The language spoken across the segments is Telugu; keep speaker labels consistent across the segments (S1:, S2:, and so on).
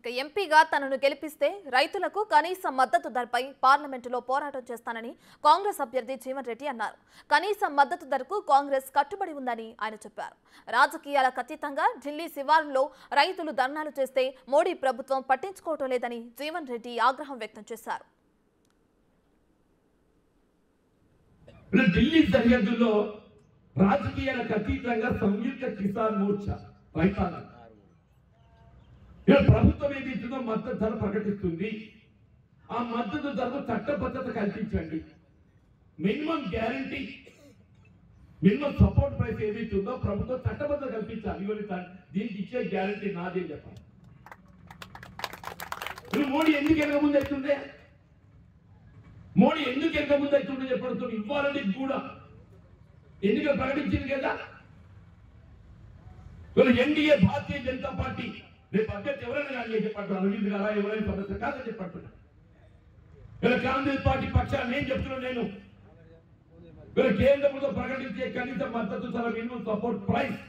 S1: ఇక ఎంపీగా తనను గెలిపిస్తే రైతులకు కనీస మద్దతు ధరపై పార్లమెంటులో పోరాటం చేస్తానని కాంగ్రెస్ అభ్యర్థి జీవన్ రెడ్డి అన్నారు. కనీస మద్దతు ధరకు కాంగ్రెస్ కట్టుబడి ఉందని ఆయన చెప్పారు. రాజకీయాలకు అతీతంగా ఢిల్లీ శివారులో రైతులు ధర్నాలు చేస్తే మోడీ ప్రభుత్వం పట్టించుకోవటం లేదని జీవన్ రెడ్డి ఆగ్రహం వ్యక్తం చేశారు.
S2: ఢిల్లీ సరిహద్దుల్లో రాజకీయాలకు అతీతంగా సంయుక్త కిసాన్ మోర్చా రైతాంగం ప్రభుత్వం ఏదైతుందో మద్దతు ధర ప్రకటిస్తుంది. ఆ మద్దతు ధరకు చట్టబద్ధత కల్పించండి. Minimum guarantee, minimum support price ఏదైతుందో ప్రభుత్వం చట్టబద్ధత కల్పించాలి. దీనికి ఇచ్చే గ్యారంటీ నాదే చెప్పాలి. మోడీ ఎందుకు ఎనకముందు అవుతుండే, మోడీ ఎందుకు ఎనకముందు అవుతుండే చెప్పడుతుంది. ఇవ్వాలని కూడా ఎన్నికలు ప్రకటించింది కదా. ఎన్డీఏ భారతీయ జనతా పార్టీ రేపు అభ్యర్థి ఎవరైనా కానీ చెప్పంటున్నారు. అరవింద్ గారా ఎవరైనా సమస్య కాదని చెప్పంటున్నా. ఇలా కాంగ్రెస్ పార్టీ పక్షాన్ని నేను చెప్తున్నాను. నేను ఇలా కేంద్రంలో ప్రకటించే కనీస మద్దతు ధర మినిమం సపోర్ట్ ప్రైస్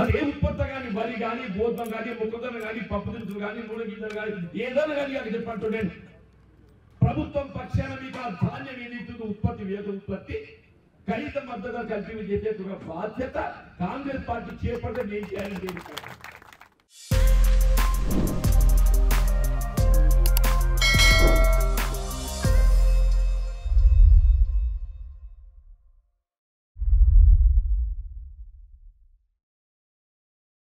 S2: అది ఏ ఉత్పత్తి కానీ, వరి కానీ, గోధుమ కానీ, మొక్కజొన్న కానీ, పప్పు దినుసులు కానీ, నూనె గింజలు కానీ ఏదైనా కానీ అని చెప్పంటూ నేను ప్రభుత్వం పక్షాన మీకు ఆ ధాన్యం ఏదైతుందో ఉత్పత్తి, వేద ఉత్పత్తి కనీస మద్దతు కల్పించేసే బాధ్యత కాంగ్రెస్ పార్టీ చేపడితే నేను చేయాలని